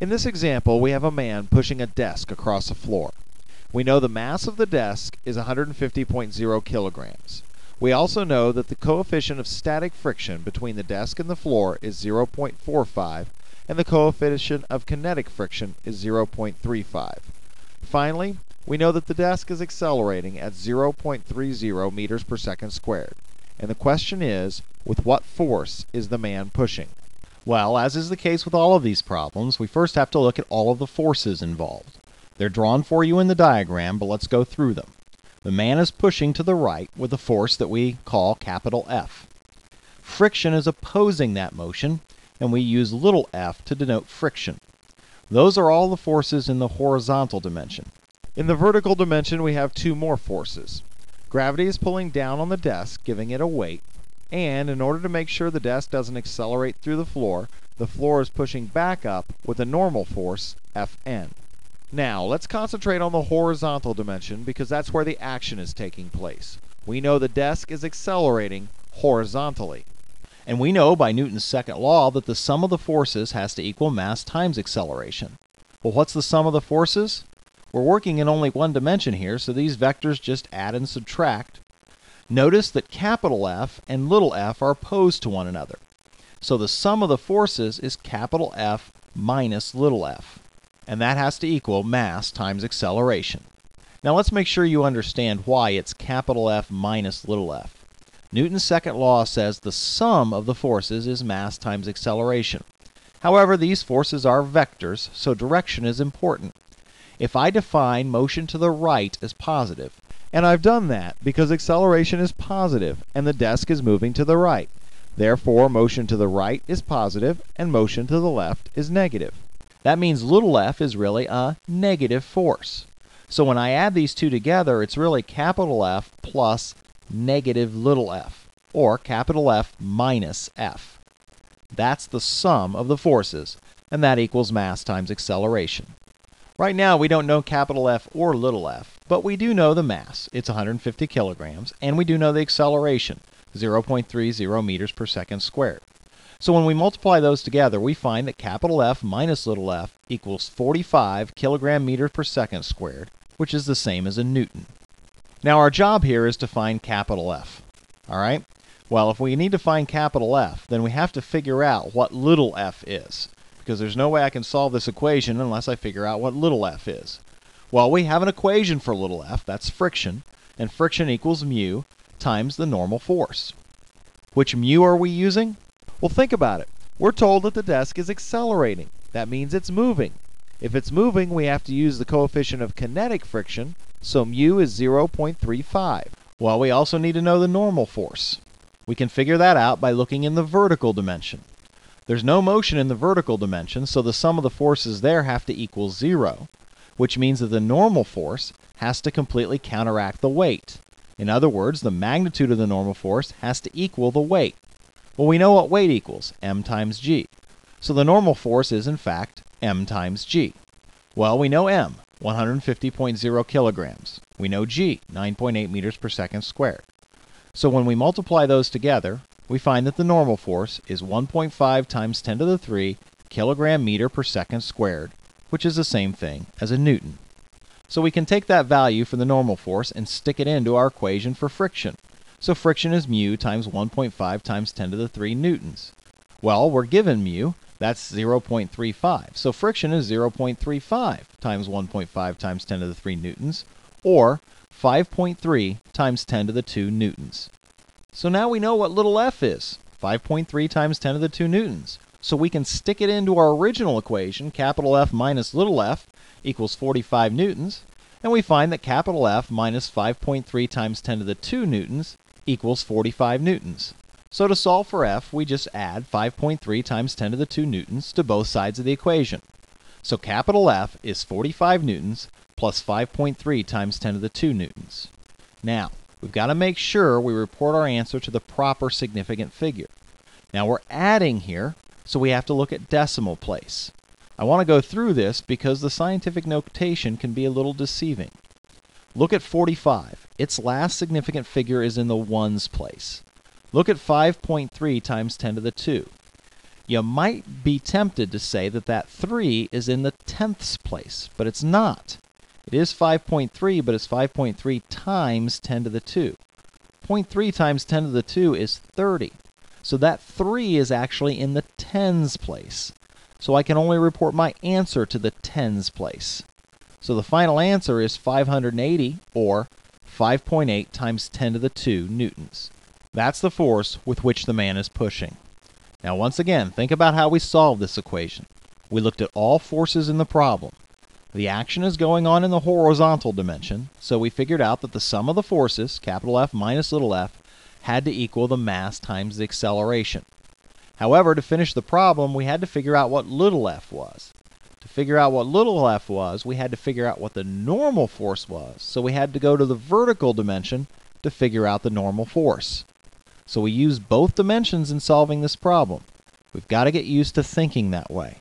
In this example, we have a man pushing a desk across a floor. We know the mass of the desk is 150.0 kilograms. We also know that the coefficient of static friction between the desk and the floor is 0.45, and the coefficient of kinetic friction is 0.35. Finally, we know that the desk is accelerating at 0.30 meters per second squared. And the question is, with what force is the man pushing? Well, as is the case with all of these problems, we first have to look at all of the forces involved. They're drawn for you in the diagram, but let's go through them. The man is pushing to the right with a force that we call capital F. Friction is opposing that motion, and we use little f to denote friction. Those are all the forces in the horizontal dimension. In the vertical dimension, we have two more forces. Gravity is pulling down on the desk, giving it a weight, and in order to make sure the desk doesn't accelerate through the floor is pushing back up with a normal force, Fn. Now, let's concentrate on the horizontal dimension because that's where the action is taking place. We know the desk is accelerating horizontally. And we know by Newton's second law that the sum of the forces has to equal mass times acceleration. Well, what's the sum of the forces? We're working in only one dimension here, so these vectors just add and subtract. Notice that capital F and little f are opposed to one another. So the sum of the forces is capital F minus little f. And that has to equal mass times acceleration. Now let's make sure you understand why it's capital F minus little f. Newton's second law says the sum of the forces is mass times acceleration. However, these forces are vectors, so direction is important. If I define motion to the right as positive, and I've done that because acceleration is positive and the desk is moving to the right. Therefore, motion to the right is positive and motion to the left is negative. That means little f is really a negative force. So when I add these two together, it's really capital F plus negative little f, or capital F minus f. That's the sum of the forces, and that equals mass times acceleration. Right now, we don't know capital F or little f, but we do know the mass. It's 150 kilograms, and we do know the acceleration, 0.30 meters per second squared. So when we multiply those together, we find that capital F minus little f equals 45 kilogram meters per second squared, which is the same as a Newton. Now our job here is to find capital F. Alright? Well, if we need to find capital F, then we have to figure out what little f is, because there's no way I can solve this equation unless I figure out what little f is. Well, we have an equation for little f, that's friction, and friction equals mu times the normal force. Which mu are we using? Well, think about it. We're told that the desk is accelerating. That means it's moving. If it's moving, we have to use the coefficient of kinetic friction, so mu is 0.35. Well, we also need to know the normal force. We can figure that out by looking in the vertical dimension. There's no motion in the vertical dimension, so the sum of the forces there have to equal 0, which means that the normal force has to completely counteract the weight. In other words, the magnitude of the normal force has to equal the weight. Well, we know what weight equals, m times g. So the normal force is, in fact, m times g. Well, we know m, 150.0 kilograms. We know g, 9.8 meters per second squared. So when we multiply those together, we find that the normal force is 1.5 times 10 to the 3 kilogram meter per second squared, which is the same thing as a Newton. So we can take that value for the normal force and stick it into our equation for friction. So friction is mu times 1.5 times 10 to the 3 newtons. Well, we're given mu, that's 0.35. So friction is 0.35 times 1.5 times 10 to the 3 newtons, or 5.3 times 10 to the 2 newtons. So now we know what little f is, 5.3 times 10 to the 2 newtons. So we can stick it into our original equation, capital F minus little f equals 45 newtons, and we find that capital F minus 5.3 times 10 to the 2 newtons equals 45 newtons. So to solve for f, we just add 5.3 times 10 to the 2 newtons to both sides of the equation. So capital F is 45 newtons plus 5.3 times 10 to the 2 newtons. Now, we've got to make sure we report our answer to the proper significant figure. Now we're adding here, so we have to look at decimal place. I want to go through this because the scientific notation can be a little deceiving. Look at 45. Its last significant figure is in the ones place. Look at 5.3 times 10 to the 2. You might be tempted to say that that 3 is in the tenths place, but it's not. It is 5.3, but it's 5.3 times 10 to the 2. 0.3 times 10 to the 2 is 30. So that 3 is actually in the tens place. So I can only report my answer to the tens place. So the final answer is 580, or 5.8 times 10 to the 2 newtons. That's the force with which the man is pushing. Now once again, think about how we solved this equation. We looked at all forces in the problem. The action is going on in the horizontal dimension, so we figured out that the sum of the forces, capital F minus little f, had to equal the mass times the acceleration. However, to finish the problem, we had to figure out what little f was. To figure out what little f was, we had to figure out what the normal force was, so we had to go to the vertical dimension to figure out the normal force. So we used both dimensions in solving this problem. We've got to get used to thinking that way.